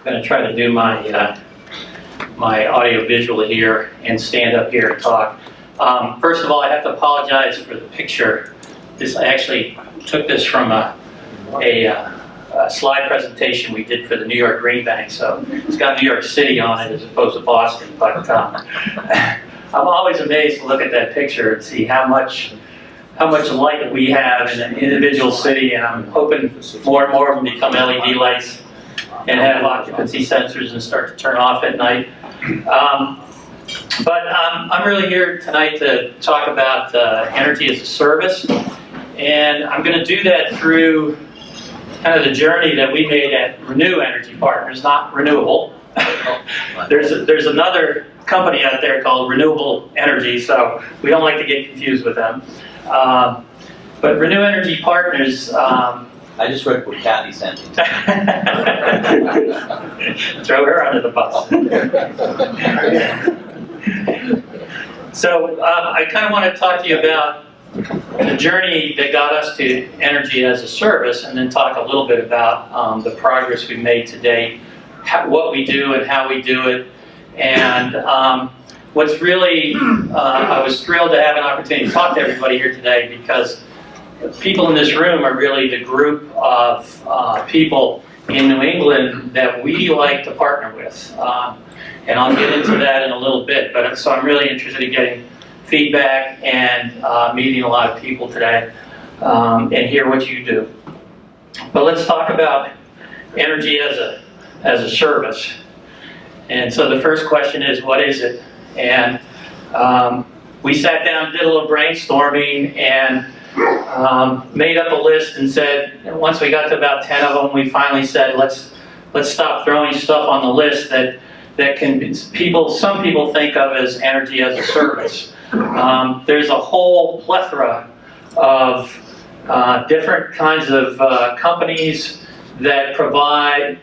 going to try to do my my audio visual here and stand up here and talk. First of all, I have to apologize for the picture. I actually took this from a slide presentation we did for the New York Green Bank, so it's got New York City on it as opposed to Boston. But I'm always amazed to look at that picture and see how much light we have in an individual city, and I'm hoping more and more of them become LED lights and have occupancy sensors and start to turn off at night. But I'm really here tonight to talk about energy as a service, and I'm going to do that through kind of the journey that we made at Renew Energy Partners, not Renewable. There's another company out there called Renewable Energy, so we don't like to get confused with them. But Renew Energy Partners... I just read what Kathy sent me. Throw her under the bus. So I kind of want to talk to you about the journey that got us to energy as a service, and then talk a little bit about the progress we've made to date, what we do and how we do it. And what's really, I was thrilled to have an opportunity to talk to everybody here today, because people in this room are really the group of people in New England that we like to partner with. And I'll get into that in a little bit. But so I'm really interested in getting feedback and meeting a lot of people today and hear what you do. But let's talk about energy as a service. And so the first question is, what is it? And we sat down, did a little brainstorming, and made up a list and said, once we got to about 10 of them, we finally said, let's stop throwing stuff on the list that some people think of as energy as a service. There's a whole plethora of different kinds of companies that provide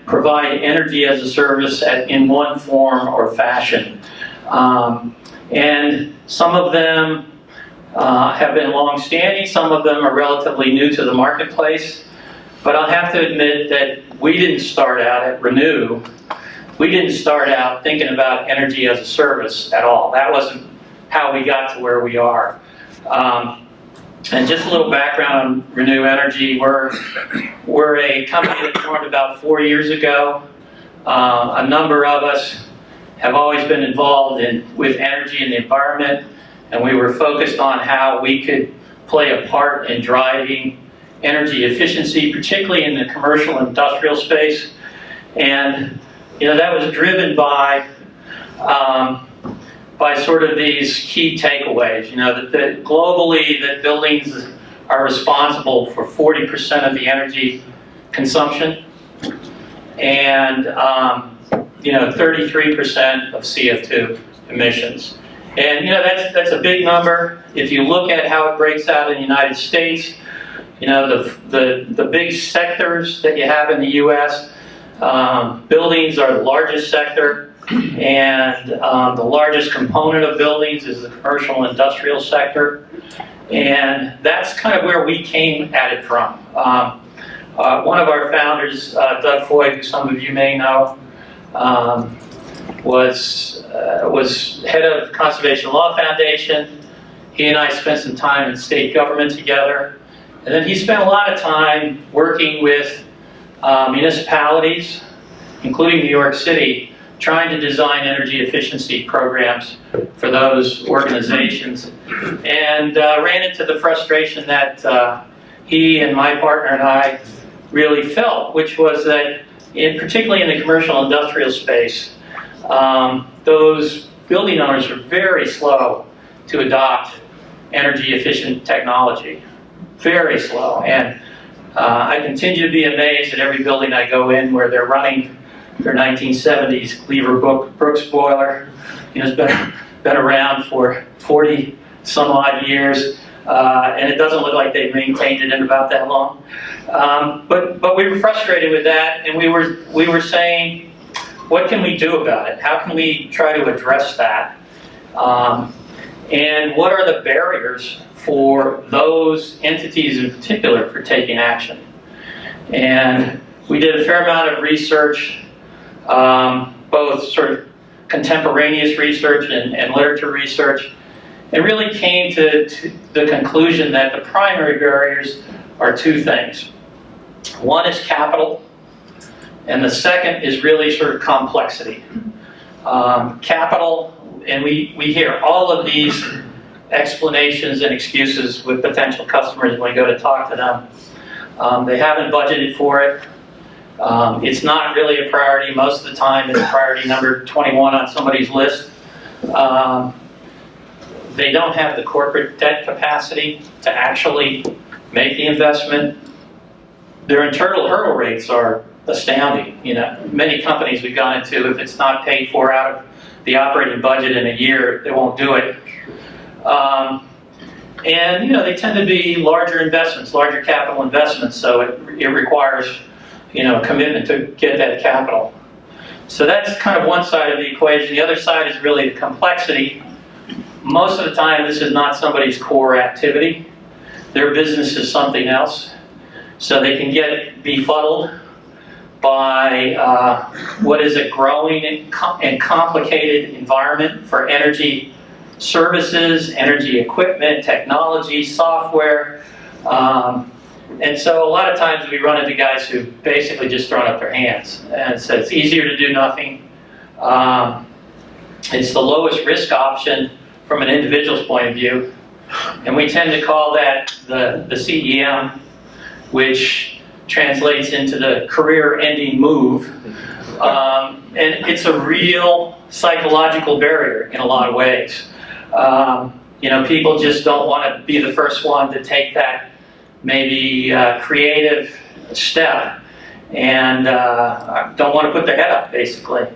energy as a service in one form or fashion. And some of them have been long-standing, some of them are relatively new to the marketplace. But I'll have to admit that we didn't start out at Renew. We didn't start out thinking about energy as a service at all. That wasn't how we got to where we are. And just a little background on Renew Energy. We're a company that formed about 4 years ago. A number of us have always been involved with energy and the environment, and we were focused on how we could play a part in driving energy efficiency, particularly in the commercial and industrial space. And that was driven by sort of these key takeaways. That globally, that buildings are responsible for 40% of the energy consumption, and 33% of CO2 emissions. And that's a big number. If you look at how it breaks out in the United States, the big sectors that you have in the U.S., buildings are the largest sector, and the largest component of buildings is the commercial and industrial sector. And that's kind of where we came at it from. One of our founders, Doug Foy, who some of you may know, was head of Conservation Law Foundation. He and I spent some time in state government together. And then he spent a lot of time working with municipalities, including New York City, trying to design energy efficiency programs for those organizations. And ran into the frustration that he and my partner and I really felt, which was that, particularly in the commercial industrial space, those building owners are very slow to adopt energy efficient technology. Very slow. And I continue to be amazed at every building I go in where they're running their 1970s Cleaver Brooks boiler. It's been around for 40 some odd years, and it doesn't look like they've maintained it in about that long. But we were frustrated with that, and we were saying, what can we do about it? How can we try to address that? And what are the barriers for those entities in particular for taking action? And we did a fair amount of research both sort of contemporaneous research and literature research, and really came to the conclusion that the primary barriers are two things. One is capital, and the second is really sort of complexity. Capital, and we hear all of these explanations and excuses with potential customers when we go to talk to them. They haven't budgeted for it. It's not really a priority. Most of the time it's priority number 21 on somebody's list. They don't have the corporate debt capacity to actually make the investment. Their internal hurdle rates are astounding. You know, many companies we've gone into, if it's not paid for out of the operating budget in a year, they won't do it. And you know, they tend to be larger investments, larger capital investments, so it requires, you know, commitment to get that capital. So that's kind of one side of the equation. The other side is really the complexity. Most of the time, this is not somebody's core activity. Their business is something else. So they can get befuddled by what is a growing and complicated environment for energy services, energy equipment, technology, software. And so a lot of times we run into guys who basically just thrown up their hands and said it's easier to do nothing. It's the lowest risk option from an individual's point of view. And we tend to call that the CEM, which translates into the career-ending move. And it's a real psychological barrier in a lot of ways. You know, people just don't want to be the first one to take that maybe creative step and don't want to put their head up, basically.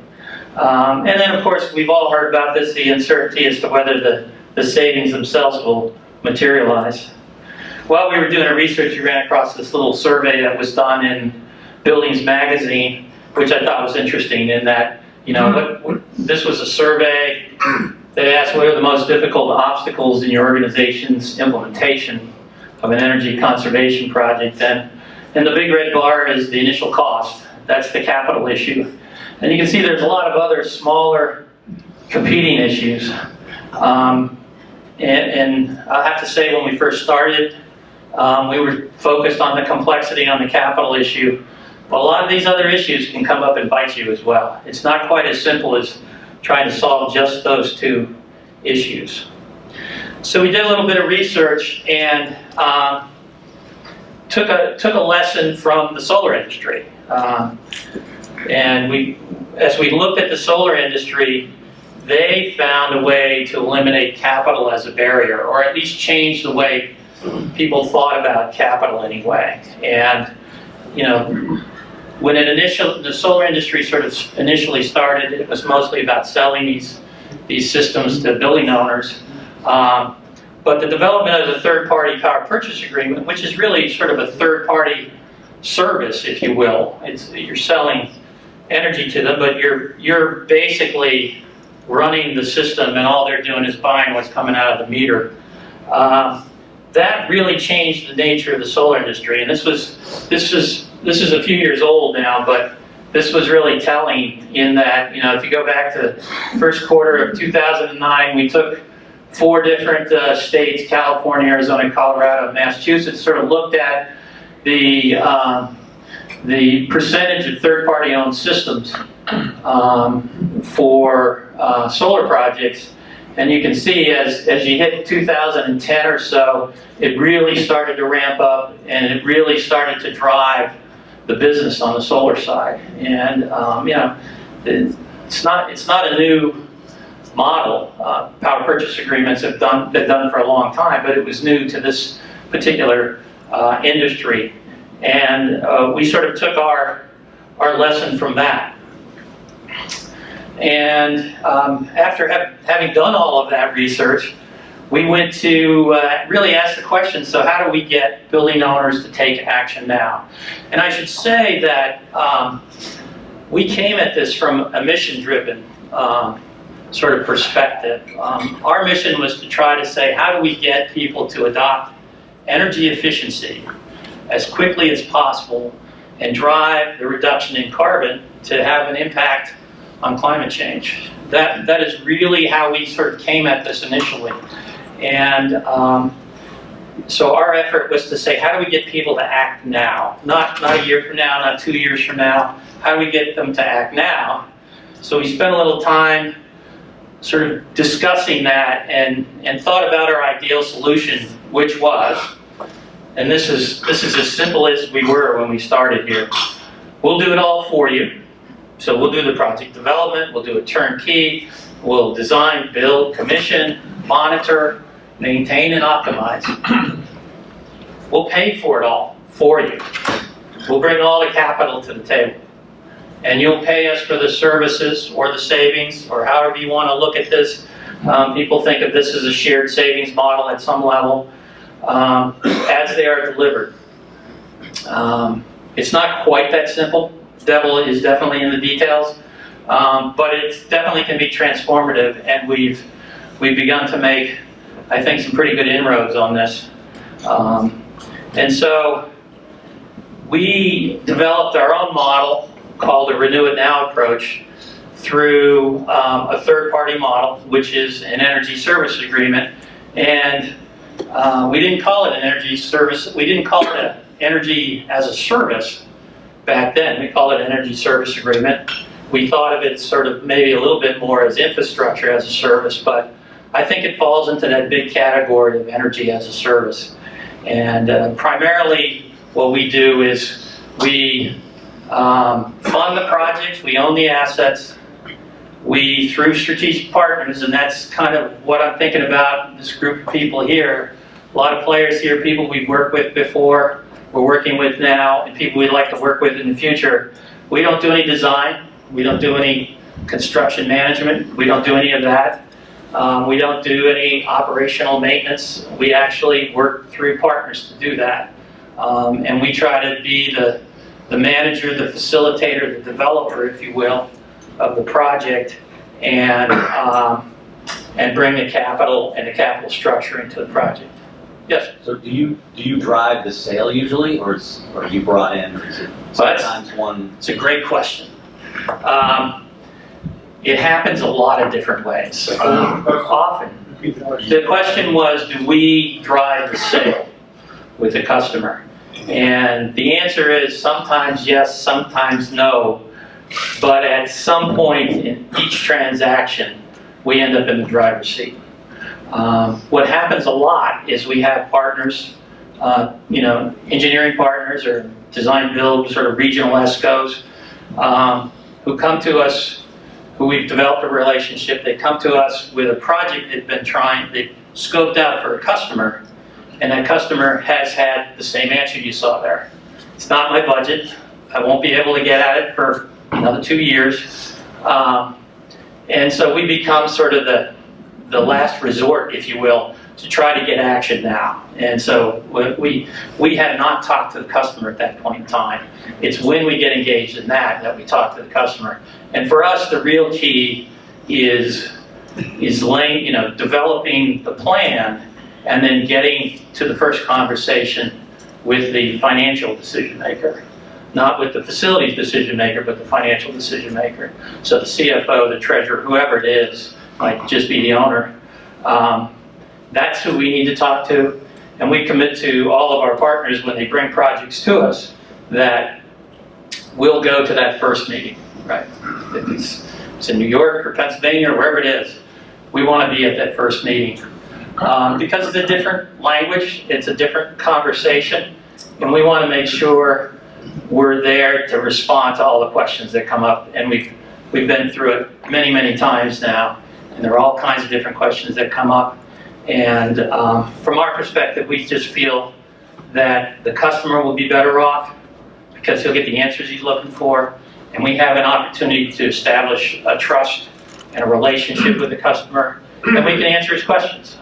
And then, of course, we've all heard about this, the uncertainty as to whether the savings themselves will materialize. While we were doing our research, we ran across this little survey that was done in Buildings Magazine, which I thought was interesting in that, you know, this was a survey that asked what are the most difficult obstacles in your organization's implementation of an energy conservation project. And the big red bar is the initial cost. That's the capital issue. And you can see there's a lot of other smaller competing issues. And I have to say, when we first started, we were focused on the complexity on the capital issue. But a lot of these other issues can come up and bite you as well. It's not quite as simple as trying to solve just those two issues. So we did a little bit of research and took a lesson from the solar industry. And as we looked at the solar industry, they found a way to eliminate capital as a barrier, or at least change the way people thought about capital anyway. And you know, when the solar industry sort of initially started, it was mostly about selling these systems to building owners. But the development of the third-party power purchase agreement, which is really sort of a third-party service, if you will. You're selling energy to them, but you're basically running the system, and all they're doing is buying what's coming out of the meter. That really changed the nature of the solar industry, and this is a few years old now, but this was really telling in that, you know, if you go back to first quarter of 2009, we took 4 different states, California, Arizona, Colorado, Massachusetts, sort of looked at the percentage of third-party owned systems for solar projects. And you can see as you hit 2010 or so, it really started to ramp up, and it really started to drive the business on the solar side. And you know, it's not a new model. Power purchase agreements have been done for a long time, but it was new to this particular industry. And we sort of took our lesson from that. And after having done all of that research, we went to really ask the question, so how do we get building owners to take action now? And I should say that we came at this from a mission-driven sort of perspective. Our mission was to try to say, how do we get people to adopt energy efficiency as quickly as possible and drive the reduction in carbon to have an impact on climate change. That is really how we sort of came at this initially. And so our effort was to say, how do we get people to act now? Not a year from now, not 2 years from now. How do we get them to act now? So we spent a little time sort of discussing that and thought about our ideal solution, which was, and this is as simple as we were when we started here. We'll do it all for you. So we'll do the project development, we'll do a turnkey, we'll design, build, commission, monitor, maintain, and optimize. We'll pay for it all for you. We'll bring all the capital to the table. And you'll pay us for the services or the savings, or however you want to look at this. People think of this as a shared savings model at some level, as they are delivered. It's not quite that simple. The devil is definitely in the details, but it definitely can be transformative, and we've begun to make, I think, some pretty good inroads on this. And so we developed our own model called a Renew It Now approach through a third-party model, which is an energy service agreement. And we didn't call it an energy service, we didn't call it an energy as a service back then. We called it an energy service agreement. We thought of it sort of maybe a little bit more as infrastructure as a service, but I think it falls into that big category of energy as a service. And primarily what we do is we fund the projects, we own the assets, we, through strategic partners, and that's kind of what I'm thinking about, this group of people here. A lot of players here, people we've worked with before, we're working with now, and people we'd like to work with in the future. We don't do any design, we don't do any construction management, we don't do any of that. We don't do any operational maintenance. We actually work through partners to do that. And we try to be the manager, the facilitator, the developer, if you will, of the project, and bring the capital and the capital structure into the project. Yes? So do you drive the sale usually, or are you brought in, or is it sometimes one? It's a great question. It happens a lot of different ways. Often. The question was, do we drive the sale with the customer? And the answer is sometimes yes, sometimes no. But at some point in each transaction, we end up in the driver's seat. What happens a lot is we have partners, engineering partners or design build sort of regional ESCOs, who come to us, who we've developed a relationship. They come to us with a project they've scoped out for a customer, and that customer has had the same answer you saw there. It's not my budget. I won't be able to get at it for another 2 years. And so we become sort of the last resort, if you will, to try to get action now. And so we have not talked to the customer at that point in time. It's when we get engaged in that we talk to the customer. And for us, the real key is developing the plan and then getting to the first conversation with the financial decision maker. Not with the facilities decision maker, but the financial decision maker. So the CFO, the treasurer, whoever it is, might just be the owner. That's who we need to talk to. And we commit to all of our partners when they bring projects to us that we'll go to that first meeting, right? If it's in New York or Pennsylvania or wherever it is, we want to be at that first meeting. Because it's a different language, it's a different conversation, and we want to make sure we're there to respond to all the questions that come up. And we've been through it many, many times now, and there are all kinds of different questions that come up. And from our perspective, we just feel that the customer will be better off because he'll get the answers he's looking for, and we have an opportunity to establish a trust and a relationship with the customer, and we can answer his questions.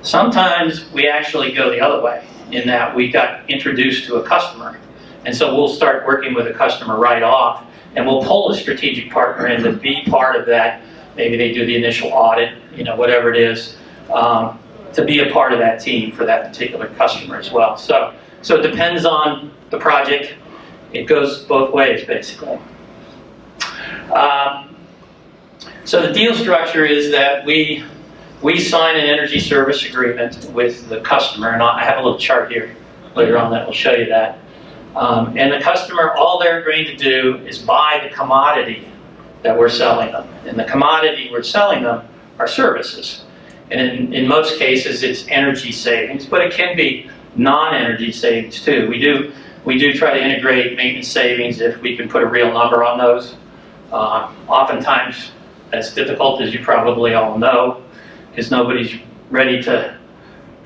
Sometimes we actually go the other way, in that we got introduced to a customer, and so we'll start working with a customer right off, and we'll pull a strategic partner in to be part of that. Maybe they do the initial audit, whatever it is, to be a part of that team for that particular customer as well. So So it depends on the project. It goes both ways, basically. So the deal structure is that we sign an energy service agreement with the customer, and I have a little chart here later on that will show you that. And the customer, all they're agreeing to do is buy the commodity that we're selling them. And the commodity we're selling them are services. And in most cases, it's energy savings, but it can be non-energy savings too. We do try to integrate maintenance savings if we can put a real number on those. Oftentimes, that's difficult, as you probably all know, because nobody's ready to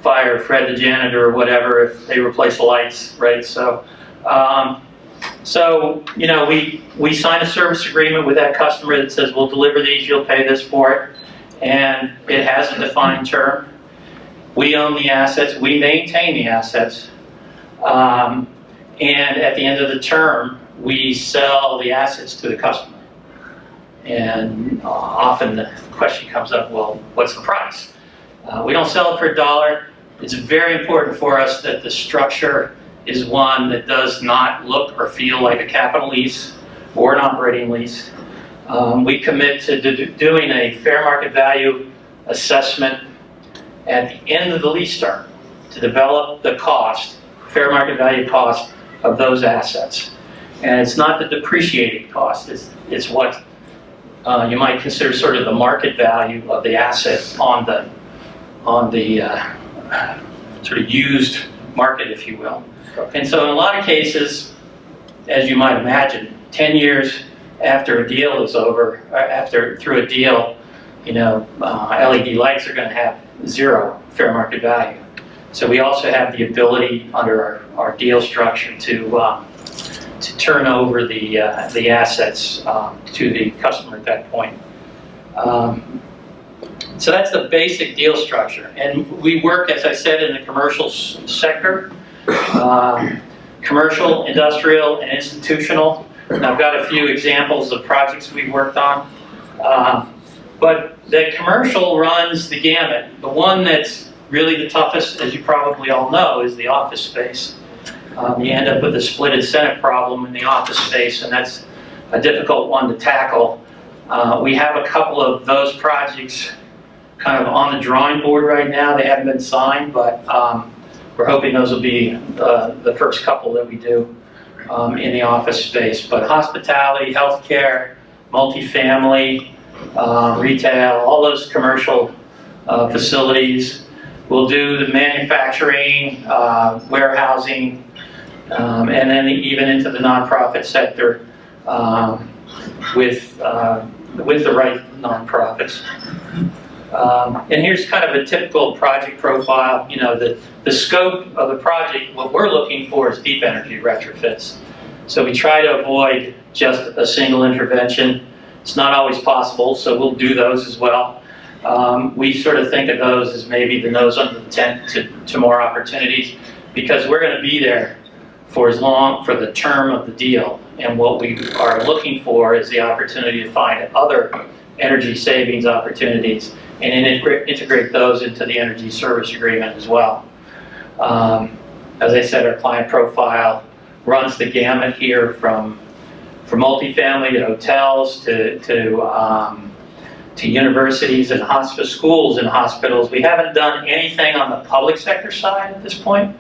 fire Fred the janitor or whatever if they replace the lights, right? So you know, we sign a service agreement with that customer that says, we'll deliver these, you'll pay this for it. And it has a defined term. We own the assets, we maintain the assets. And at the end of the term, we sell the assets to the customer. And often the question comes up, well, what's the price? We don't sell it for $1. It's very important for us that the structure is one that does not look or feel like a capital lease or an operating lease. We commit to doing a fair market value assessment at the end of the lease term to develop the cost, fair market value cost of those assets. And it's not the depreciating cost, it's what you might consider sort of the market value of the asset on the sort of used market, if you will. And so in a lot of cases, as you might imagine, 10 years after a deal is over, or through a deal, you know, LED lights are going to have 0 fair market value. So we also have the ability under our deal structure to turn over the assets to the customer at that point. So that's the basic deal structure. And we work, as I said, in the commercial sector, commercial, industrial, and institutional. And I've got a few examples of projects we've worked on. But the commercial runs the gamut. The one that's really the toughest, as you probably all know, is the office space. You end up with a split incentive problem in the office space, and that's a difficult one to tackle. We have a couple of those projects kind of on the drawing board right now. They haven't been signed, but we're hoping those will be the first couple that we do in the office space. But hospitality, healthcare, multifamily, retail, all those commercial facilities. We'll do the manufacturing, warehousing, and then even into the nonprofit sector with the right nonprofits. And here's kind of a typical project profile. You know, the scope of the project, what we're looking for is deep energy retrofits. So we try to avoid just a single intervention. It's not always possible, so we'll do those as well. We sort of think of those as maybe the nose under the tent to more opportunities, because we're going to be there for the term of the deal. And what we are looking for is the opportunity to find other energy savings opportunities and integrate those into the energy service agreement as well. As I said, our client profile runs the gamut here from multifamily to hotels to universities and hospice schools and hospitals. We haven't done anything on the public sector side at this point.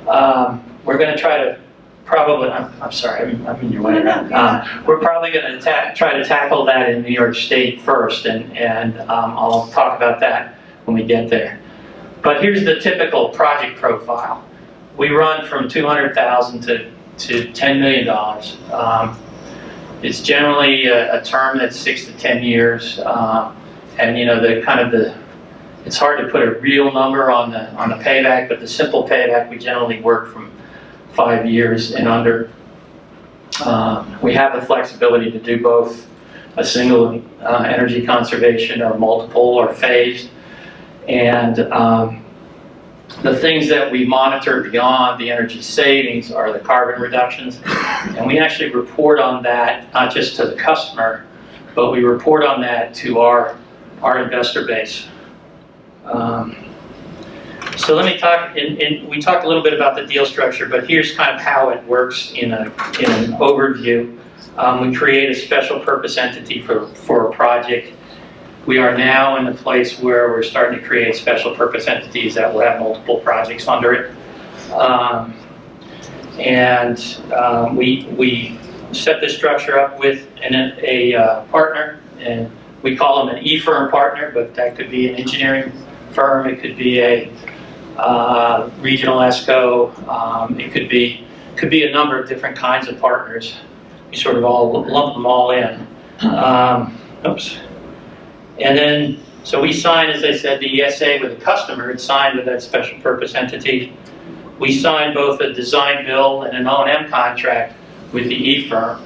We're going to try to probably, I'm sorry, I'm in your way around. We're probably going to try to tackle that in New York State first, and I'll talk about that when we get there. But here's the typical project profile. We run from $200,000 to $10 million. It's generally a term that's 6 to 10 years, and you know it's hard to put a real number on the payback, but the simple payback we generally work from 5 years and under. We have the flexibility to do both a single energy conservation or multiple or phased, and the things that we monitor beyond the energy savings are the carbon reductions, and we actually report on that not just to the customer, but we report on that to our investor base. So let me talk, we talked a little bit about the deal structure, but here's kind of how it works in an overview. We create a special purpose entity for a project. We are now in a place where we're starting to create special purpose entities that will have multiple projects under it. We set this structure up with a partner, and we call them an E-firm partner, but that could be an engineering firm, it could be a regional ESCO, it could be a number of different kinds of partners. You sort of all lump them all in. Oops. And then, so we sign, as I said, the ESA with the customer. It's signed with that special purpose entity. We sign both a design build and an O&M contract with the E-firm.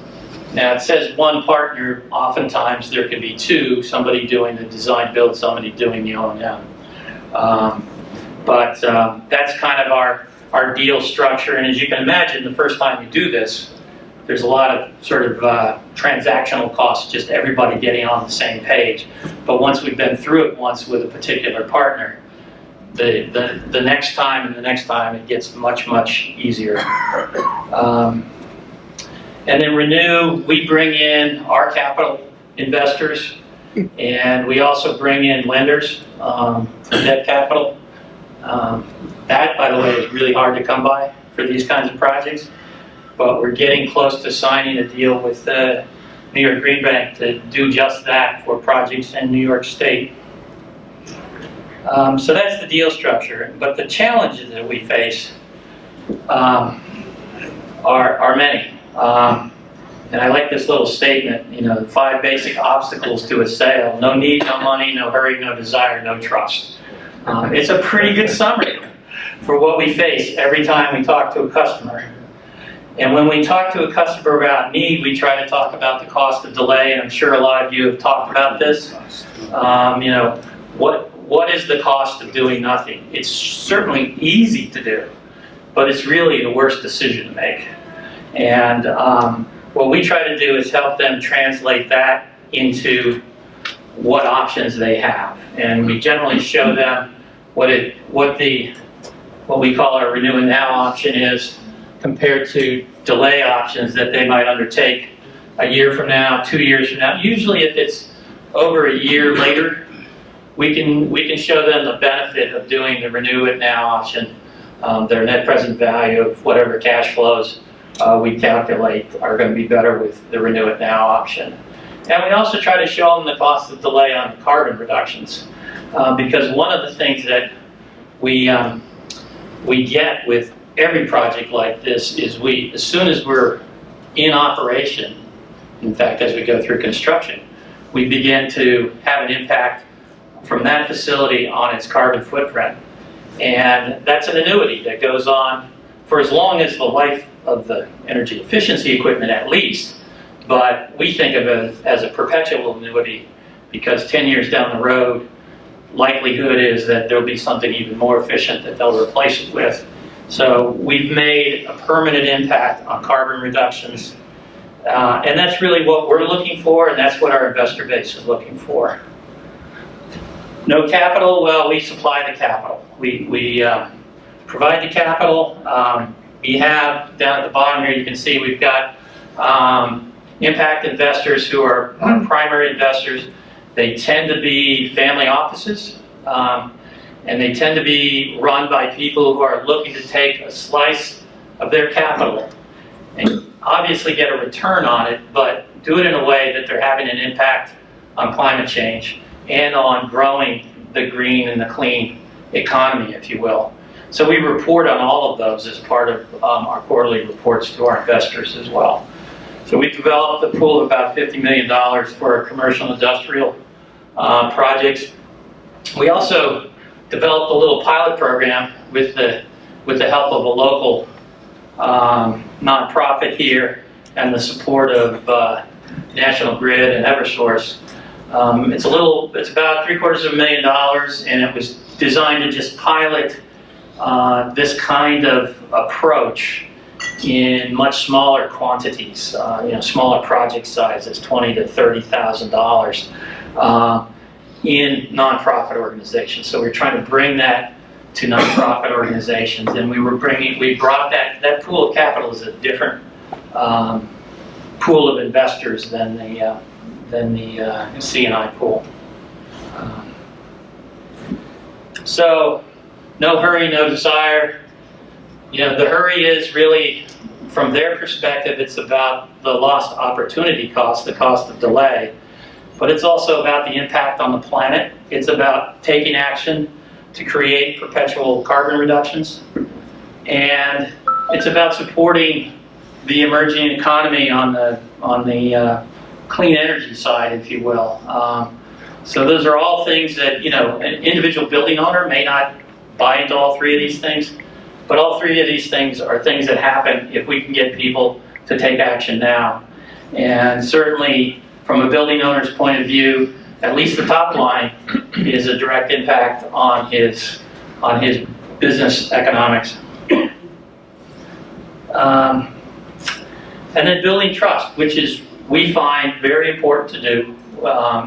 Now it says one partner, oftentimes there could be two, somebody doing the design build, somebody doing the O&M. That's kind of our deal structure, and as you can imagine, the first time you do this, there's a lot of sort of transactional costs, just everybody getting on the same page. But once we've been through it once with a particular partner, the next time and the next time it gets much, much easier. And then Renew, we bring in our capital investors, and we also bring in lenders for debt capital. That, by the way, is really hard to come by for these kinds of projects. But we're getting close to signing a deal with New York Green Bank to do just that for projects in New York State. So that's the deal structure. But the challenges that we face are many. And I like this little statement, you know, the 5 basic obstacles to a sale: no need, no money, no hurry, no desire, no trust. It's a pretty good summary for what we face every time we talk to a customer. And when we talk to a customer about need, we try to talk about the cost of delay, and I'm sure a lot of you have talked about this. You know, what is the cost of doing nothing? It's certainly easy to do, but it's really the worst decision to make. And what we try to do is help them translate that into what options they have. And we generally show them what we call our Renew and Now option is, compared to delay options that they might undertake a year from now, 2 years from now. Usually if it's over a year later, we can show them the benefit of doing the Renew It Now option. Their net present value of whatever cash flows we calculate are going to be better with the Renew It Now option. And we also try to show them the cost of delay on carbon reductions, because one of the things that we get with every project like this is as soon as we're in operation, in fact, as we go through construction, we begin to have an impact from that facility on its carbon footprint. And that's an annuity that goes on for as long as the life of the energy efficiency equipment at least, but we think of it as a perpetual annuity, because 10 years down the road, likelihood is that there'll be something even more efficient that they'll replace it with. So we've made a permanent impact on carbon reductions, and that's really what we're looking for, and that's what our investor base is looking for. No capital, well, we supply the capital. We provide the capital. We have, down at the bottom here, you can see we've got impact investors who are our primary investors. They tend to be family offices. And they tend to be run by people who are looking to take a slice of their capital and obviously get a return on it, but do it in a way that they're having an impact on climate change and on growing the green and the clean economy, if you will. So we report on all of those as part of our quarterly reports to our investors as well. So we developed a pool of about $50 million for our commercial industrial projects. We also developed a little pilot program with the help of a local nonprofit here and the support of National Grid and Eversource. It's about $750,000, and it was designed to just pilot this kind of approach in much smaller quantities, smaller project sizes, $20,000 to $30,000, in nonprofit organizations. So we're trying to bring that to nonprofit organizations. And we brought that pool of capital is a different pool of investors than the C&I pool. So, no hurry, no desire. You know, the hurry is really, from their perspective, it's about the lost opportunity cost, the cost of delay. But it's also about the impact on the planet. It's about taking action to create perpetual carbon reductions. And it's about supporting the emerging economy on the clean energy side, if you will. So those are all things that, you know, an individual building owner may not buy into all three of these things, but all three of these things are things that happen if we can get people to take action now. And certainly, from a building owner's point of view, at least the top line is a direct impact on his business economics. And then building trust, which is, we find, very important to do.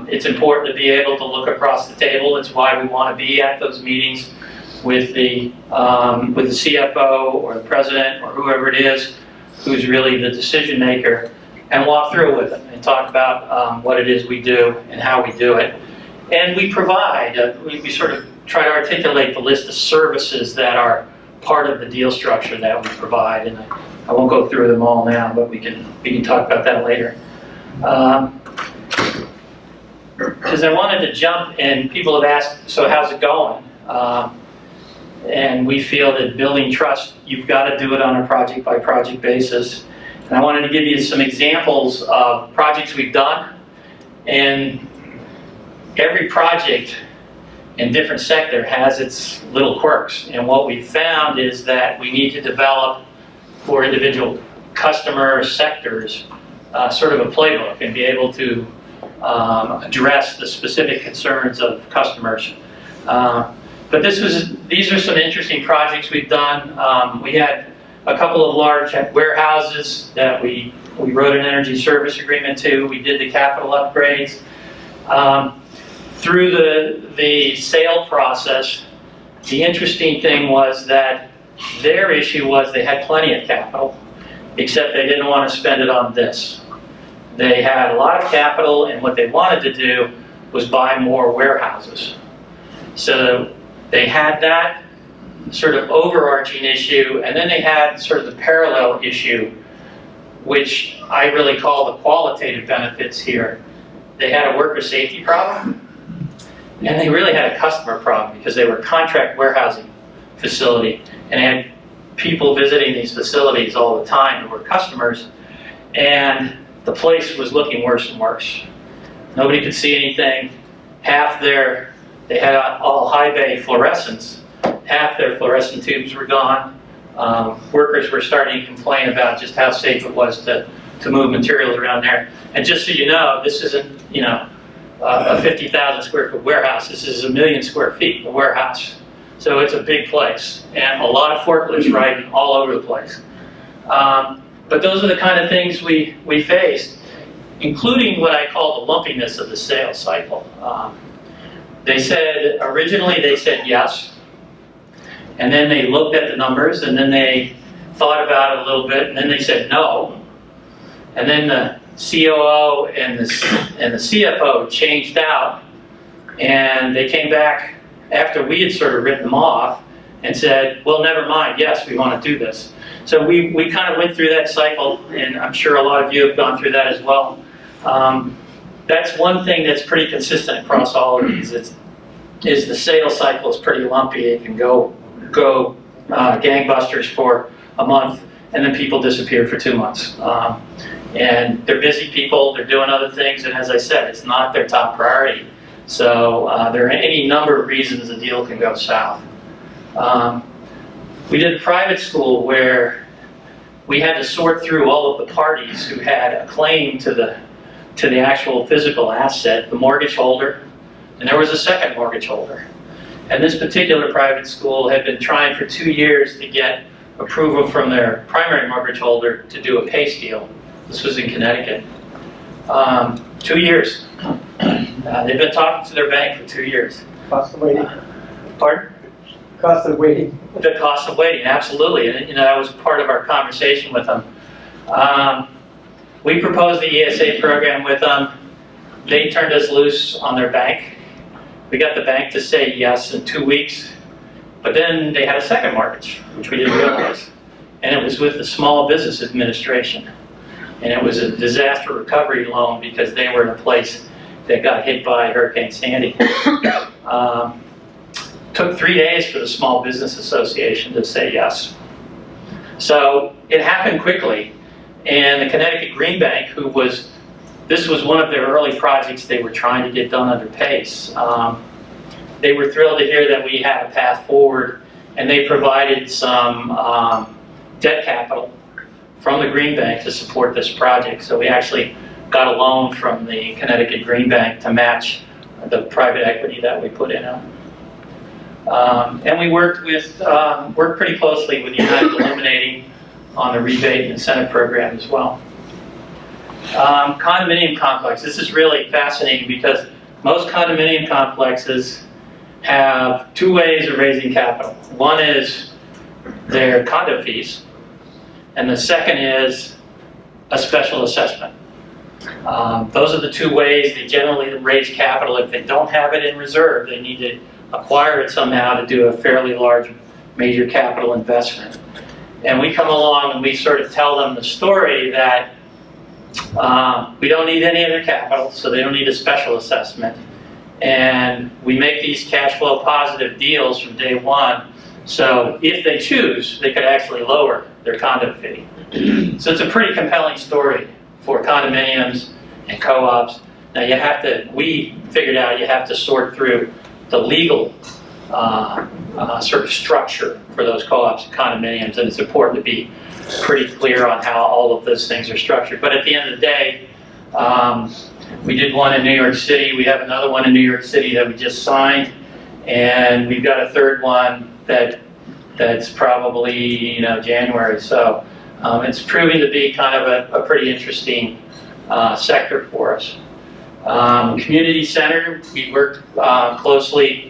It's important to be able to look across the table. It's why we want to be at those meetings with the CFO or the president or whoever it is who's really the decision maker, and walk through it with them and talk about what it is we do and how we do it. And we provide, we sort of try to articulate the list of services that are part of the deal structure that we provide. And I won't go through them all now, but we can talk about that later. Because I wanted to jump, and people have asked, so how's it going? And we feel that building trust, you've got to do it on a project-by-project basis. And I wanted to give you some examples of projects we've done. And every project in different sector has its little quirks. And what we found is that we need to develop for individual customer sectors sort of a playbook and be able to address the specific concerns of customers. But these are some interesting projects we've done. We had a couple of large warehouses that we wrote an energy service agreement to. We did the capital upgrades. Through the sale process, the interesting thing was that their issue was they had plenty of capital, except they didn't want to spend it on this. They had a lot of capital, and what they wanted to do was buy more warehouses. So they had that sort of overarching issue, and then they had sort of the parallel issue, which I really call the qualitative benefits here. They had a worker safety problem, and they really had a customer problem because they were a contract warehousing facility, and they had people visiting these facilities all the time who were customers, and the place was looking worse and worse. Nobody could see anything. They had all high bay fluorescents. Half their fluorescent tubes were gone. Workers were starting to complain about just how safe it was to move materials around there. And just so you know, this isn't, you know, a 50,000 square foot warehouse. This is 1 million square feet of warehouse. So it's a big place, and a lot of forklifts riding all over the place. But those are the kind of things we faced, including what I call the lumpiness of the sales cycle. Originally they said yes, and then they looked at the numbers, and then they thought about it a little bit, and then they said no. And then the COO and the CFO changed out, and they came back after we had sort of written them off and said, well, never mind, yes, we want to do this. So we kind of went through that cycle, and I'm sure a lot of you have gone through that as well. That's one thing that's pretty consistent across all of these, is the sales cycle is pretty lumpy. It can go gangbusters for a month, and then people disappear for 2 months. And they're busy people, they're doing other things, and as I said, it's not their top priority. So there are any number of reasons a deal can go south. We did a private school where we had to sort through all of the parties who had a claim to the actual physical asset, the mortgage holder, and there was a second mortgage holder. And this particular private school had been trying for 2 years to get approval from their primary mortgage holder to do a PACE deal. This was in Connecticut. 2 years. They've been talking to their bank for 2 years. Cost of waiting? Pardon? Cost of waiting. The cost of waiting, absolutely, and that was part of our conversation with them. We proposed the ESA program with them. They turned us loose on their bank. We got the bank to say yes in 2 weeks, but then they had a second mortgage, which we didn't realize, and it was with the Small Business Administration, and it was a disaster recovery loan because they were in a place that got hit by Hurricane Sandy. Took 3 days for the Small Business Association to say yes. So it happened quickly, and the Connecticut Green Bank, this was one of their early projects they were trying to get done under PACE. They were thrilled to hear that we had a path forward, and they provided some debt capital from the Green Bank to support this project. So we actually got a loan from the Connecticut Green Bank to match the private equity that we put in it. And we worked pretty closely with United Illuminating on the rebate and incentive program as well. Condominium complex. This is really fascinating because most condominium complexes have 2 ways of raising capital. One is their condo fees, and the second is a special assessment. Those are the 2 ways they generally raise capital. If they don't have it in reserve, they need to acquire it somehow to do a fairly large major capital investment. And we come along and we sort of tell them the story that we don't need any of their capital, so they don't need a special assessment. And we make these cash flow positive deals from day one, so if they choose, they could actually lower their condo fee. So it's a pretty compelling story for condominiums and co-ops. Now we figured out you have to sort through the legal sort of structure for those co-ops and condominiums, and it's important to be pretty clear on how all of those things are structured. But at the end of the day, we did one in New York City. We have another one in New York City that we just signed, and we've got a third one that's probably January. So it's proving to be kind of a pretty interesting sector for us. Community center, we worked closely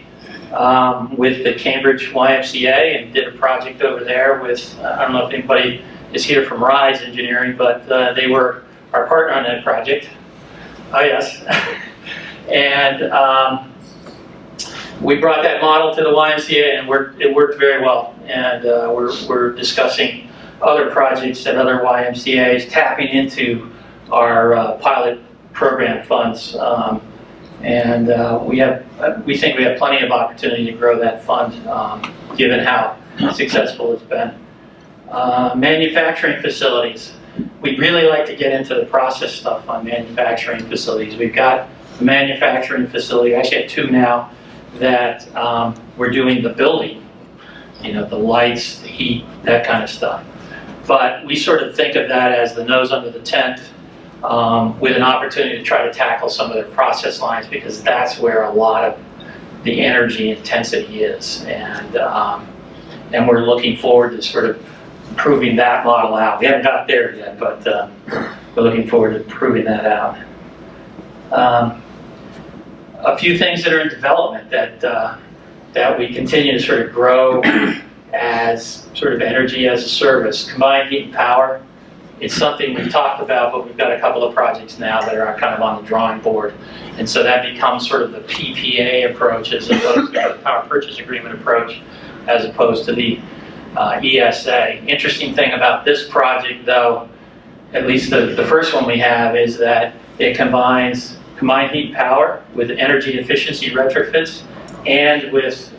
with the Cambridge YMCA and did a project over there with, I don't know if anybody is here from Rise Engineering, but they were our partner on that project. Oh yes. And we brought that model to the YMCA and it worked very well. And we're discussing other projects at other YMCAs, tapping into our pilot program funds. We think we have plenty of opportunity to grow that fund, given how successful it's been. Manufacturing facilities. We'd really like to get into the process stuff on manufacturing facilities. We've got a manufacturing facility, actually have 2 now, that we're doing the building, the lights, the heat, that kind of stuff. But we sort of think of that as the nose under the tent, with an opportunity to try to tackle some of their process lines, because that's where a lot of the energy intensity is. And we're looking forward to sort of proving that model out. We haven't got there yet, but we're looking forward to proving that out. A few things that are in development that we continue to sort of grow as sort of energy as a service. Combined heat and power. It's something we've talked about, but we've got a couple of projects now that are kind of on the drawing board. And so that becomes sort of the PPA approach as opposed to the power purchase agreement approach, as opposed to the ESA. Interesting thing about this project, though, at least the first one we have, is that it combines combined heat and power with energy efficiency retrofits and with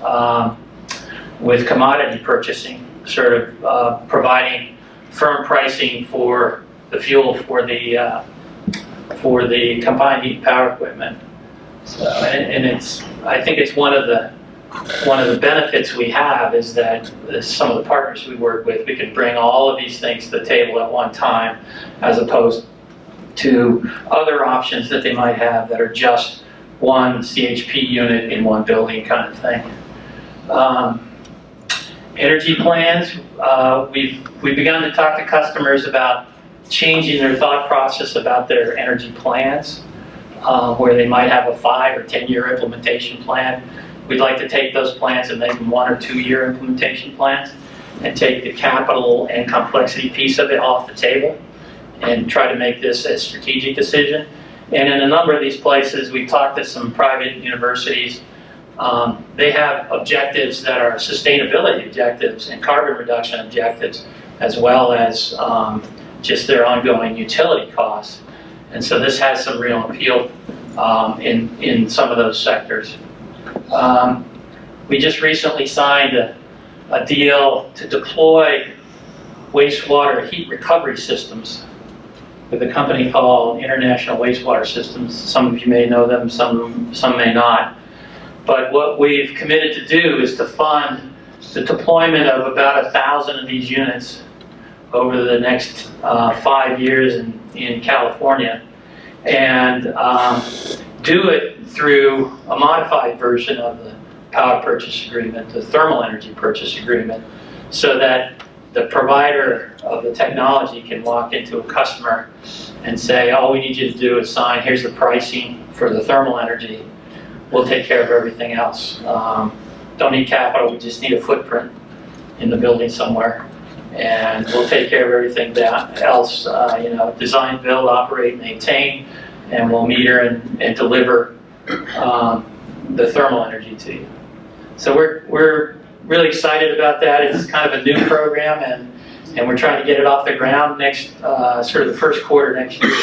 commodity purchasing, sort of providing firm pricing for the fuel for the combined heat and power equipment. So, and I think it's one of the benefits we have is that some of the partners we work with, we can bring all of these things to the table at one time, as opposed to other options that they might have that are just one CHP unit in one building kind of thing. Energy plans, we've begun to talk to customers about changing their thought process about their energy plans, where they might have a 5 or 10 year implementation plan, we'd like to take those plans and make them 1 or 2 year implementation plans and take the capital and complexity piece of it off the table and try to make this a strategic decision. And in a number of these places, we've talked to some private universities. They have objectives that are sustainability objectives and carbon reduction objectives, as well as just their ongoing utility costs. And so this has some real appeal in some of those sectors. We just recently signed a deal to deploy wastewater heat recovery systems with a company called International Wastewater Systems. Some of you may know them, some may not. But what we've committed to do is to fund the deployment of about 1,000 of these units over the next 5 years in California, and do it through a modified version of the power purchase agreement, the thermal energy purchase agreement, so that the provider of the technology can walk into a customer and say, all we need you to do is sign, here's the pricing for the thermal energy, we'll take care of everything else. Don't need capital, we just need a footprint in the building somewhere, and we'll take care of everything else, design, build, operate, maintain, and we'll meter and deliver the thermal energy to you. So we're really excited about that. It's kind of a new program, and we're trying to get it off the ground next, sort of the first quarter next year.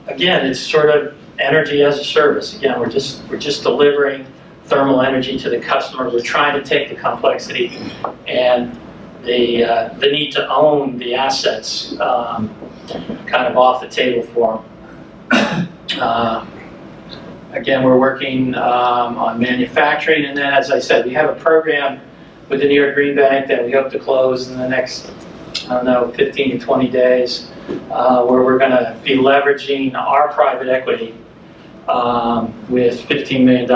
Again, it's sort of energy as a service. Again, we're just delivering thermal energy to the customer. We're trying to take the complexity and the need to own the assets kind of off the table for them. Again, we're working on manufacturing, and then, as I said, we have a program with the New York Green Bank that we hope to close in the next, 15 to 20 days, where we're going to be leveraging our private equity with $15 million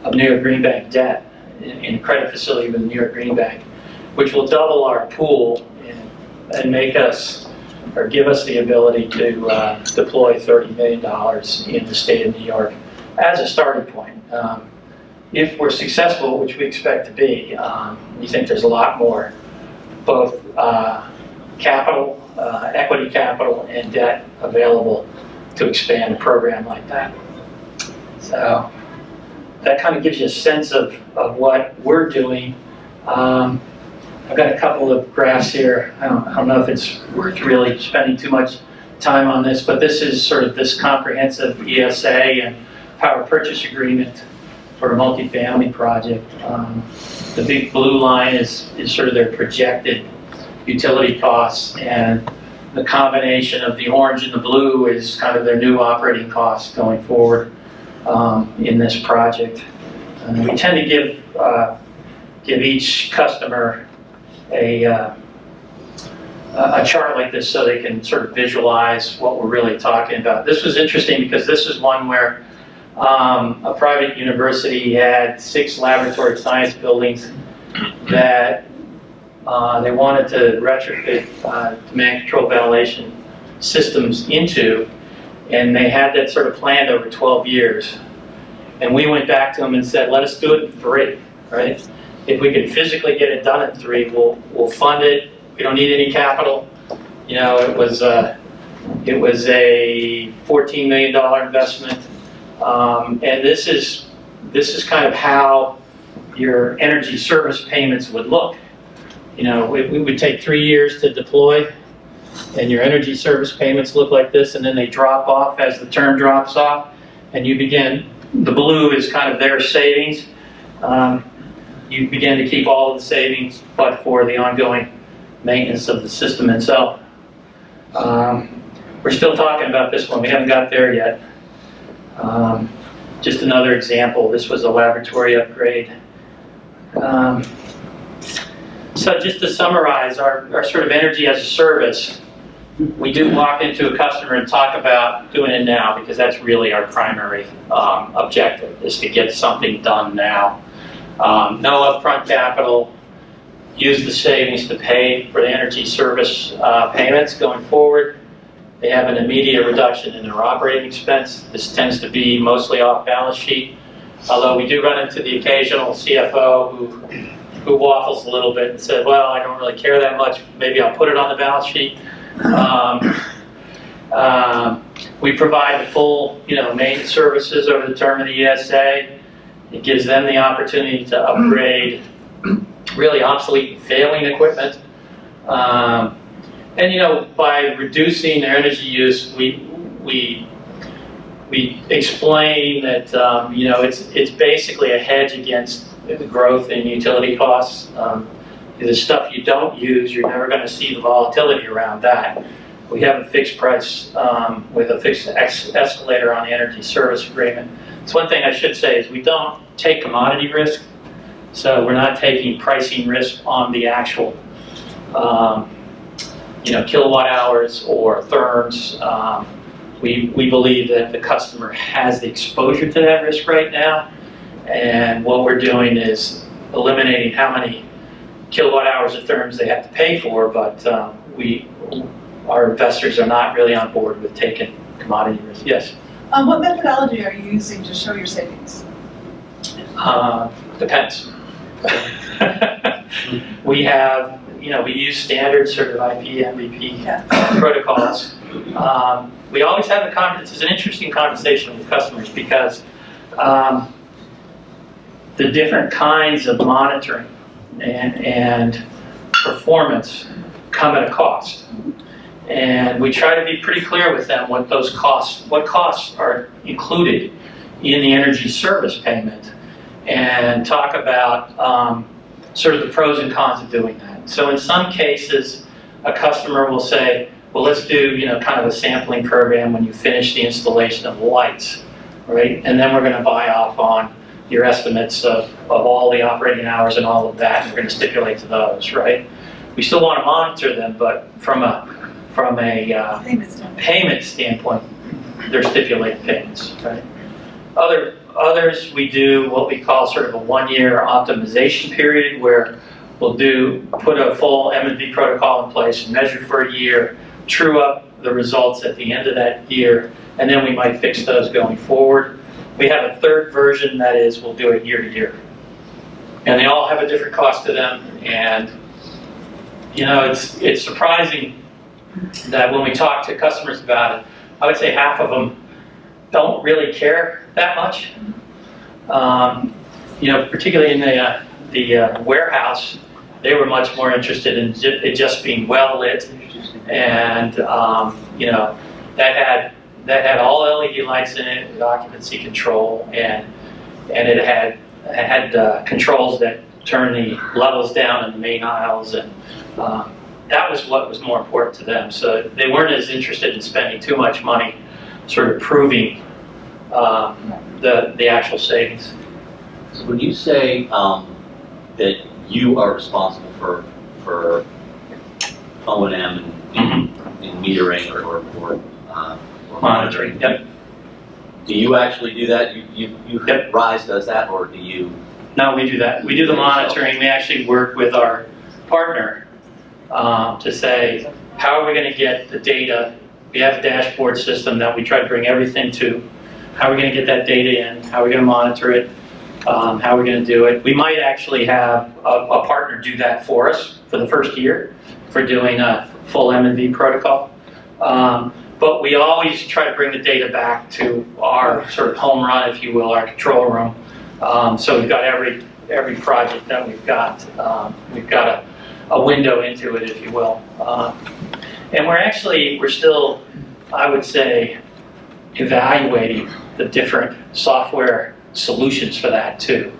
of New York Green Bank debt in a credit facility with the New York Green Bank, which will double our pool and make us, or give us the ability to deploy $30 million in the state of New York as a starting point. If we're successful, which we expect to be, we think there's a lot more, both capital, equity capital, and debt available to expand a program like that. So that kind of gives you a sense of what we're doing. I've got a couple of graphs here. I don't know if it's worth really spending too much time on this, but this is sort of this comprehensive ESA and power purchase agreement for a multifamily project. The big blue line is sort of their projected utility costs, and the combination of the orange and the blue is kind of their new operating costs going forward in this project. We tend to give each customer a chart like this so they can sort of visualize what we're really talking about. This was interesting because this is one where a private university had 6 laboratory science buildings that they wanted to retrofit demand control validation systems into, and they had that sort of planned over 12 years. And we went back to them and said, let us do it in 3, right? If we can physically get it done in 3, we'll fund it. We don't need any capital. It was a $14 million investment, and this is kind of how your energy service payments would look. We would take 3 years to deploy, and your energy service payments look like this, and then they drop off as the term drops off, and you begin. The blue is kind of their savings. You begin to keep all of the savings, but for the ongoing maintenance of the system itself. We're still talking about this one. We haven't got there yet. Just another example. This was a laboratory upgrade. So just to summarize, our sort of energy as a service, we do walk into a customer and talk about doing it now, because that's really our primary objective, is to get something done now. No upfront capital, use the savings to pay for the energy service payments going forward. They have an immediate reduction in their operating expense. This tends to be mostly off balance sheet, Although we do run into the occasional CFO who waffles a little bit and said, well, I don't really care that much, maybe I'll put it on the balance sheet. We provide the full, maintenance services over the term of the ESA. It gives them the opportunity to upgrade really obsolete and failing equipment. And by reducing their energy use, we explain that it's basically a hedge against the growth in utility costs. The stuff you don't use, you're never going to see the volatility around that. We have a fixed price with a fixed escalator on the energy service agreement. So one thing I should say is we don't take commodity risk. So we're not taking pricing risk on the actual kilowatt hours or therms. We believe that the customer has the exposure to that risk right now. And what we're doing is eliminating how many kilowatt hours of therms they have to pay for, but our investors are not really on board with taking commodity risk. Yes? What methodology are you using to show your savings? Depends. We have, we use standard sort of IP, MVP protocols. We always have it's an interesting conversation with customers because the different kinds of monitoring and performance come at a cost. And we try to be pretty clear with them what costs are included in the energy service payment, and talk about sort of the pros and cons of doing that. So in some cases, a customer will say, well, let's do kind of a sampling program when you finish the installation of the lights, right? And then we're going to buy off on your estimates of all the operating hours and all of that, and we're going to stipulate to those, right? We still want to monitor them, but from a payment standpoint, they're stipulated payments, right? Others, we do what we call sort of a one-year optimization period where we'll put a full M&V protocol in place, measure for a year, true up the results at the end of that year, and then we might fix those going forward. We have a third version that is we'll do it year to year. And they all have a different cost to them, and it's surprising that when we talk to customers about it, I would say half of them don't really care that much. Particularly in the warehouse, they were much more interested in it just being well lit, and that had all LED lights in it with occupancy control, and it had controls that turn the levels down in the main aisles, and that was what was more important to them. So they weren't as interested in spending too much money sort of proving the actual savings. So when you say that you are responsible for O&M and metering or Monitoring, yep. Do you actually do that? Yep. RISE does that, or do you? No, we do that. We do the monitoring. We actually work with our partner to say, how are we going to get the data? We have a dashboard system that we try to bring everything to. How are we going to get that data in? How are we going to monitor it? How are we going to do it? We might actually have a partner do that for us for the first year for doing a full M&V protocol. But we always try to bring the data back to our sort of home run, if you will, our control room. So we've got every project that we've got a window into it, if you will. And we're still, I would say, evaluating the different software solutions for that too.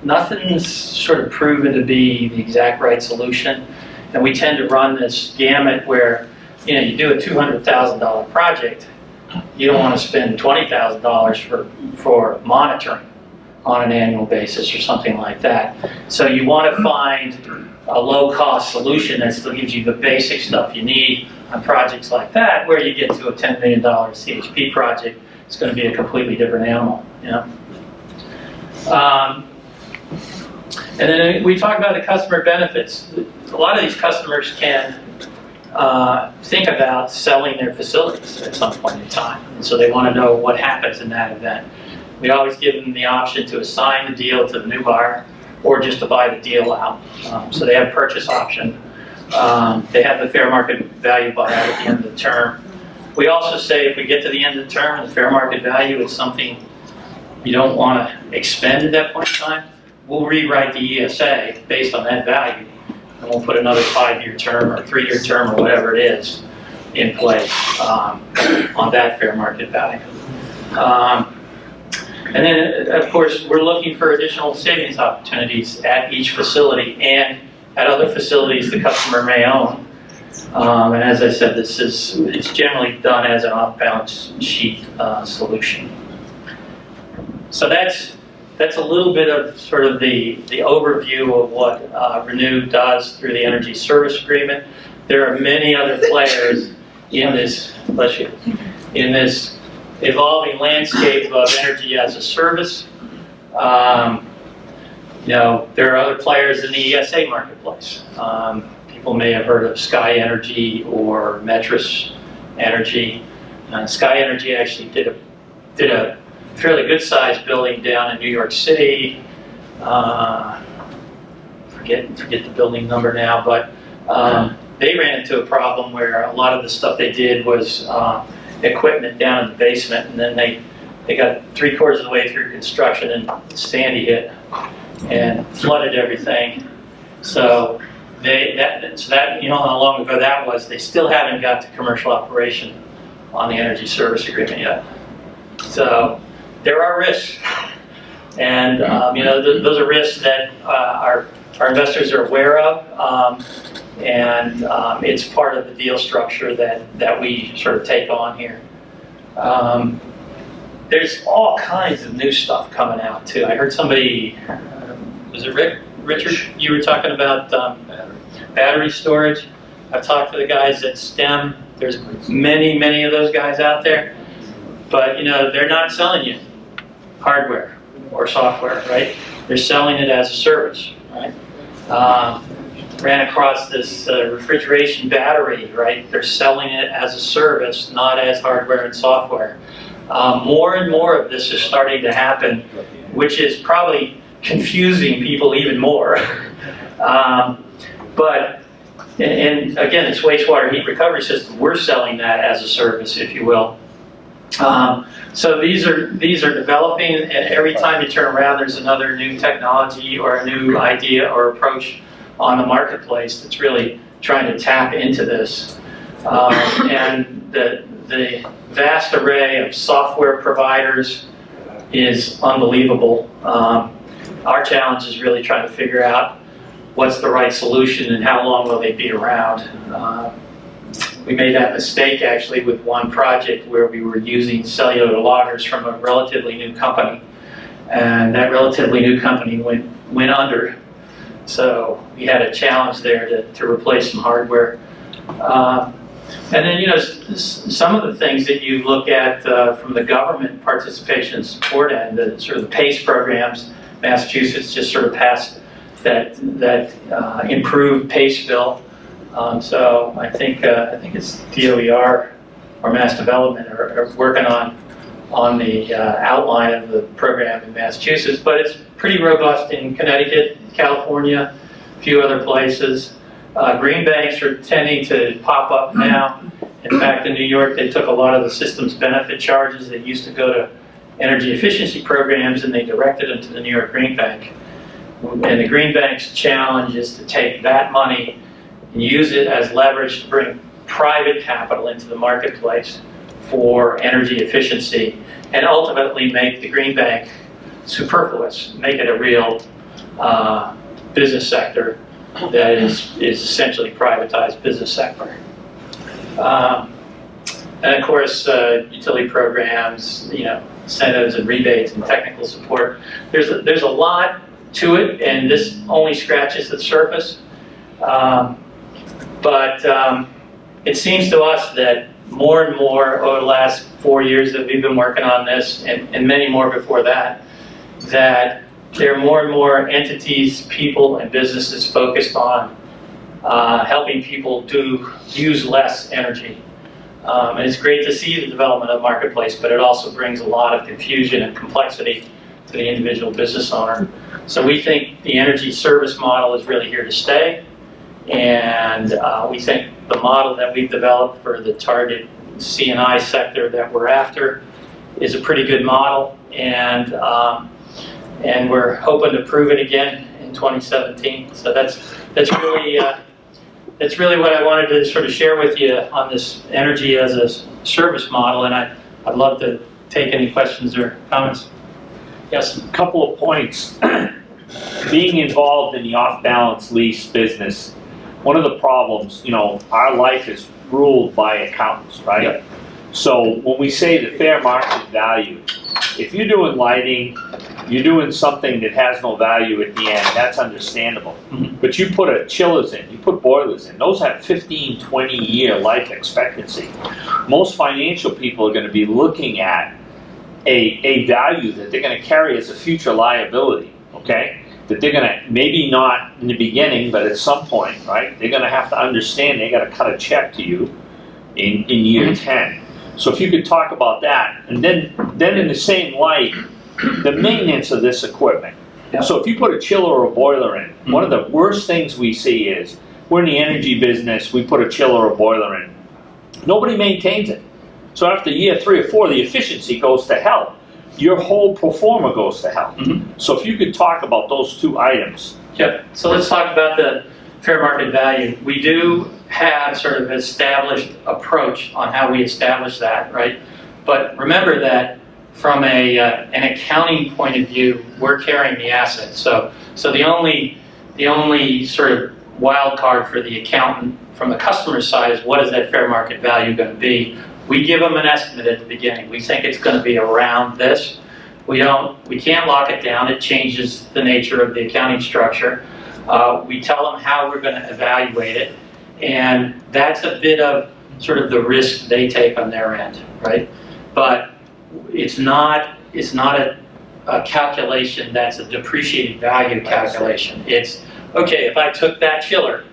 Nothing's sort of proven to be the exact right solution, and we tend to run this gamut where you do a $200,000 project, you don't want to spend $20,000 for monitoring on an annual basis or something like that. So you want to find a low-cost solution that still gives you the basic stuff you need on projects like that. Where you get to a $10 million CHP project, it's going to be a completely different animal. And then we talk about the customer benefits. A lot of these customers can think about selling their facilities at some point in time, and so they want to know what happens in that event. we always give them the option to assign the deal to the new buyer or just to buy the deal out. So they have purchase option. They have the fair market value buyout at the end of the term. We also say if we get to the end of the term and the fair market value is something you don't want to expend at that point in time, we'll rewrite the ESA based on that value, and we'll put another 5-year term or 3-year term or whatever it is in place on that fair market value. And then, of course, we're looking for additional savings opportunities at each facility and at other facilities the customer may own. And as I said, it's generally done as an off-balance sheet solution. So that's a little bit of sort of the overview of what Renew does through the Energy Service Agreement. There are many other players in this, in this evolving landscape of energy as a service. You know, there are other players in the ESA marketplace. People may have heard of Sky Energy or Metris Energy. Sky Energy actually did a fairly good sized building down in New York City. Forget the building number now, but they ran into a problem where a lot of the stuff they did was equipment down in the basement, and then they got 3/4 of the way through construction and Sandy hit and flooded everything. So you know how long ago that was. They still haven't got to commercial operation on the Energy Service Agreement yet. So there are risks, and you know those are risks that our investors are aware of, and it's part of the deal structure that we sort of take on here. There's all kinds of new stuff coming out too. I heard somebody, was it Richard? You were talking about battery storage. I've talked to the guys at STEM. There's many of those guys out there, but you know they're not selling you hardware or software, right? They're selling it as a service, right? Ran across this refrigeration battery, right? They're selling it as a service, not as hardware and software. More and more of this is starting to happen, which is probably confusing people even more. But again, this wastewater heat recovery system, we're selling that as a service, if you will. So these are developing, and every time you turn around, there's another new technology or a new idea or approach on the marketplace that's really trying to tap into this. And the vast array of software providers is unbelievable. Our challenge is really trying to figure out what's the right solution and how long will they be around. We made that mistake actually with one project where we were using cellular loggers from a relatively new company, and that relatively new company went under. So we had a challenge there to replace some hardware. And then, you know, some of the things that you look at from the government participation support end, the sort of the PACE programs. Massachusetts just sort of passed that improved PACE bill. So I think it's DOER or Mass Development are working on the outline of the program in Massachusetts, but it's pretty robust in Connecticut, California, a few other places. Green banks are tending to pop up now. In fact, in New York, they took a lot of the systems benefit charges that used to go to energy efficiency programs and they directed them to the New York Green Bank. And the Green Bank's challenge is to take that money and use it as leverage to bring private capital into the marketplace for energy efficiency and ultimately make the Green Bank superfluous, make it a real business sector that is essentially privatized business sector. And of course, utility programs, you know, incentives and rebates and technical support. There's a lot to it, and this only scratches the surface. But it seems to us that more and more over the last 4 years that we've been working on this, and many more before that, that there are more and more entities, people, and businesses focused on helping people use less energy. And it's great to see the development of the marketplace, but it also brings a lot of confusion and complexity to the individual business owner. So we think the energy service model is really here to stay. And we think the model that we've developed for the target C&I sector that we're after is a pretty good model. And we're hoping to prove it again in 2017. So that's really what I wanted to sort of share with you on this energy as a service model, and I'd love to take any questions or comments. Yes? A couple of points. Being involved in the off-balance lease business, one of the problems, our life is ruled by accountants, right? Yep. So when we say the fair market value, if you're doing lighting, you're doing something that has no value at the end, that's understandable. Mm-hmm. But you put chillers in, you put boilers in, those have 15, 20-year life expectancy. Most financial people are going to be looking at a value that they're going to carry as a future liability, okay? That they're going to, maybe not in the beginning, but at some point, right? They're going to have to understand they got to cut a check to you in year 10. So if you could talk about that, and then in the same light, the maintenance of this equipment. Yeah. So if you put a chiller or a boiler in, one of the worst things we see is, we're in the energy business, we put a chiller or a boiler in. Nobody maintains it. So after year 3 or 4, the efficiency goes to hell. Your whole pro forma goes to hell. Mm-hmm. So if you could talk about those two items. Yep. So let's talk about the fair market value. We do have sort of established approach on how we establish that, right? But remember that from an accounting point of view, we're carrying the asset. So the only sort of wild card for the accountant from the customer side is, what is that fair market value going to be? We give them an estimate at the beginning. We think it's going to be around this. We can't lock it down. It changes the nature of the accounting structure. We tell them how we're going to evaluate it, and that's a bit of sort of the risk they take on their end, right? But it's not a calculation that's a depreciated value calculation. It's, okay, if I took that chiller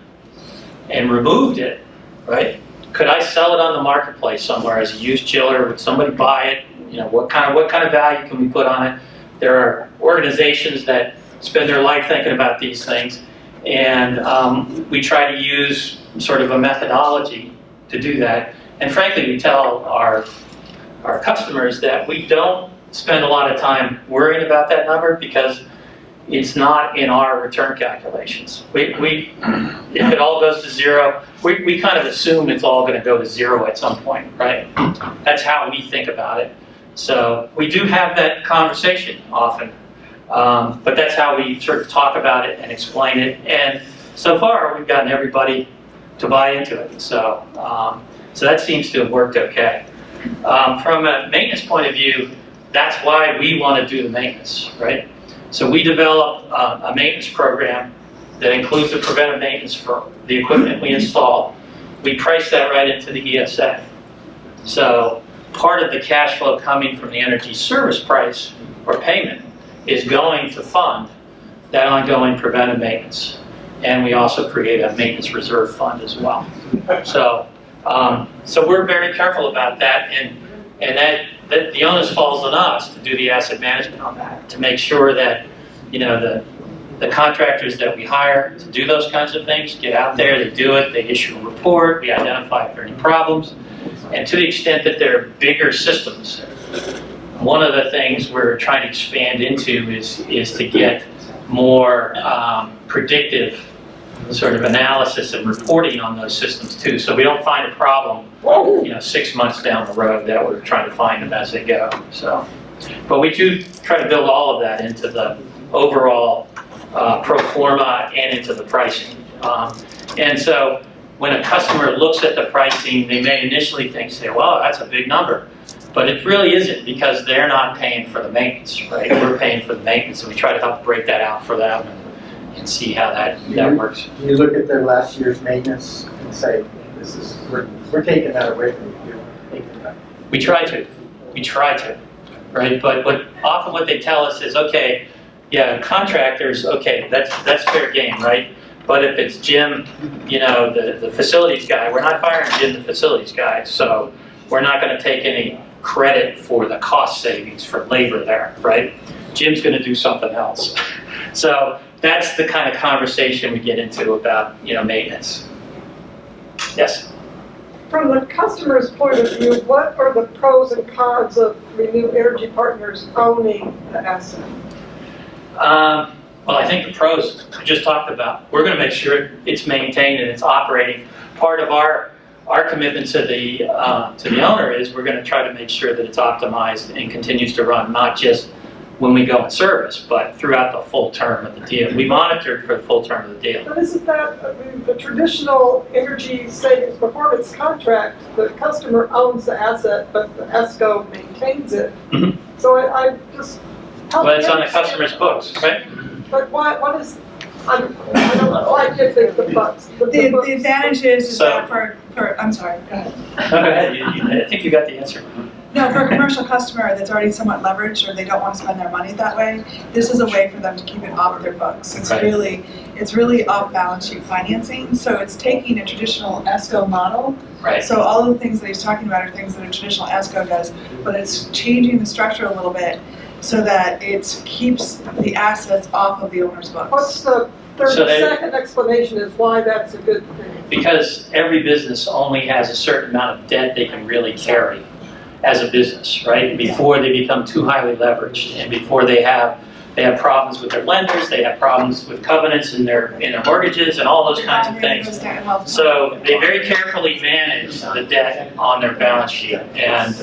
and removed it, right? Could I sell it on the marketplace somewhere as a used chiller? Would somebody buy it? What kind of value can we put on it? There are organizations that spend their life thinking about these things, and we try to use sort of a methodology to do that. And frankly, we tell our customers that we don't spend a lot of time worrying about that number, because it's not in our return calculations. If it all goes to zero, we kind of assume it's all going to go to zero at some point, right? That's how we think about it. So we do have that conversation often, but that's how we sort of talk about it and explain it. And so far, we've gotten everybody to buy into it. So that seems to have worked okay. From a maintenance point of view, that's why we want to do the maintenance, right? So we develop a maintenance program that includes the preventive maintenance for the equipment we install. We price that right into the ESA. So part of the cash flow coming from the energy service price or payment is going to fund that ongoing preventive maintenance. And we also create a maintenance reserve fund as well. So we're very careful about that, and that the onus falls on us to do the asset management on that, to make sure that the contractors that we hire to do those kinds of things get out there, they do it, they issue a report, we identify if there are any problems. And to the extent that they're bigger systems, one of the things we're trying to expand into is to get more predictive sort of analysis and reporting on those systems too. So we don't find a problem 6 months down the road that we're trying to find them as they go. So, but we do try to build all of that into the overall pro forma and into the pricing. And so when a customer looks at the pricing, they may initially say, well, that's a big number. But it really isn't, because they're not paying for the maintenance, right? We're paying for the maintenance, and we try to help break that out for them and see how that works. You look at their last year's maintenance and say, we're taking that away from you. We try to, right? But often what they tell us is, okay, yeah, contractors, okay, that's fair game, right? But if it's Jim, the facilities guy, we're not firing Jim, the facilities guy, so we're not gonna take any credit for the cost savings for labor there, right? Jim's gonna do something else. So that's the kind of conversation we get into about, maintenance. Yes? From the customer's point of view, what are the pros and cons of Renew Energy Partners owning the asset? Well, I think the pros we just talked about. We're going to make sure it's maintained and it's operating. Part of our commitment to the owner is we're going to try to make sure that it's optimized and continues to run, not just when we go in service, but throughout the full term of the deal. We monitored for the full term of the deal. But isn't that, the traditional energy savings performance contract, the customer owns the asset, but the ESCO maintains it? Mhm. So I just. Well, it's on the customer's books, right? But what is, I don't know, I get the bucks. The advantage is So- that for, I'm sorry, go ahead. No, go ahead. I think you got the answer. No, for a commercial customer that's already somewhat leveraged or they don't want to spend their money that way, this is a way for them to keep it off their books. It's Right. really off balance sheet financing. So it's taking a traditional ESCO model. Right. So all of the things that he's talking about are things that a traditional ESCO does, but it's changing the structure a little bit so that it keeps the assets off of the owner's books. What's the second explanation is why that's a good thing? Because every business only has a certain amount of debt they can really carry as a business, right? Before they become too highly leveraged and before they have problems with their lenders, they have problems with covenants in their mortgages and all those kinds of things. So they very carefully manage the debt on their balance sheet. And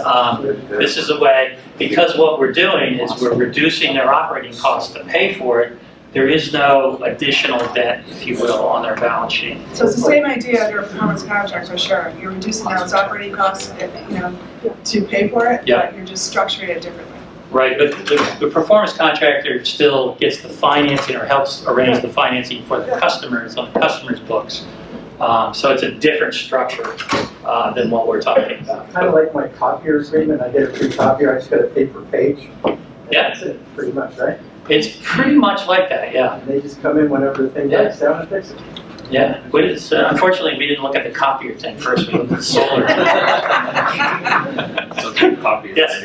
this is a way, because what we're doing is we're reducing their operating costs to pay for it. There is no additional debt, if you will, on their balance sheet. So it's the same idea under a performance contract for sure. You're reducing those operating costs, to pay for it, Yeah. but you're just structuring it differently. Right, but the performance contractor still gets the financing or helps arrange the financing for the customers on the customer's books. So it's a different structure than what we're talking about. Kind of like my copier agreement, I get a free copier, I just got a paper page. Yeah. That's it, pretty much, right? It's pretty much like that, yeah. And they just come in whenever the thing breaks down and fix it. Yeah, unfortunately, we didn't look at the copier thing first, we looked at the solar. Yes.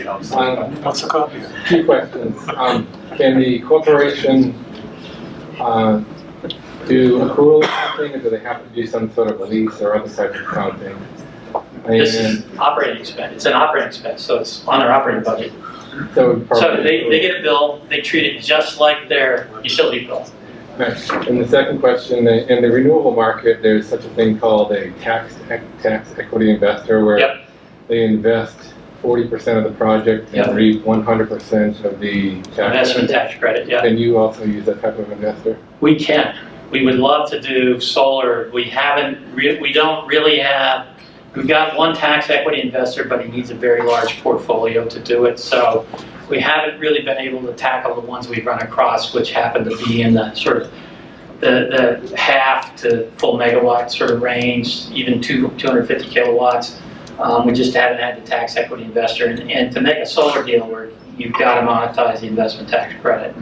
What's a copy? Two questions. Can the corporation do accrual accounting, or do they have to do some sort of lease or other type of accounting? This is operating expense, it's an operating expense, so it's on their operating budget. So they get a bill, they treat it just like their utility bill. Next. And the second question, in the renewable market, there's such a thing called a tax equity investor, where they invest 40% of the project and reap 100% of the tax. Investment tax credit, yeah. Can you also use that type of investor? We can. We would love to do solar. We don't really have, we've got one tax equity investor, but he needs a very large portfolio to do it. So we haven't really been able to tackle the ones we've run across, which happen to be in the sort of the half to full megawatt sort of range, even 250 kilowatts. We just haven't had the tax equity investor. And to make a solar deal where you've got to monetize the investment tax credit,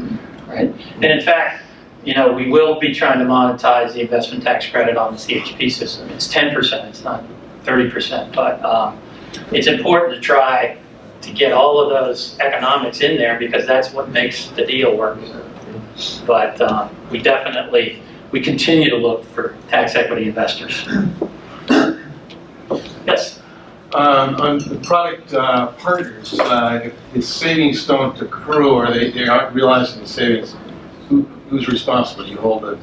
right? And in fact, we will be trying to monetize the investment tax credit on the CHP system. It's 10%, it's not 30%, but it's important to try to get all of those economics in there because that's what makes the deal work. But we continue to look for tax equity investors. Yes? On the product partners, if the savings don't accrue or they aren't realizing the savings, who's responsible? Do you hold the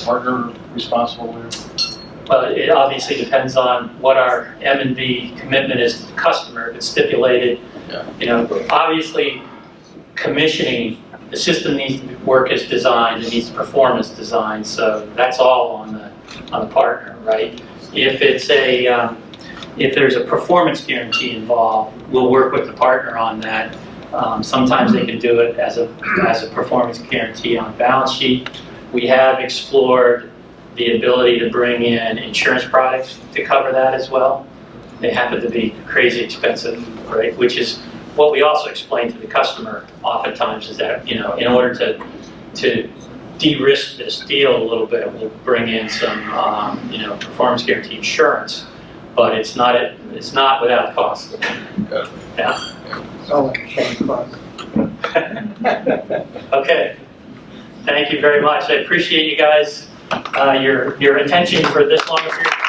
partner responsible there? Well, it obviously depends on what our M&V commitment is to the customer. If it's stipulated, obviously commissioning, the system needs to work as designed, it needs to perform as designed, so that's all on the partner, right? If there's a performance guarantee involved, we'll work with the partner on that. Sometimes they can do it as a performance guarantee on balance sheet. We have explored the ability to bring in insurance products to cover that as well. They happen to be crazy expensive, right? Which is what we also explain to the customer oftentimes is that, in order to de-risk this deal a little bit. We'll bring in some, performance guarantee insurance, but it's not without cost. Yeah. So, change costs. Okay. Thank you very much. I appreciate you guys, your attention for this long period of time.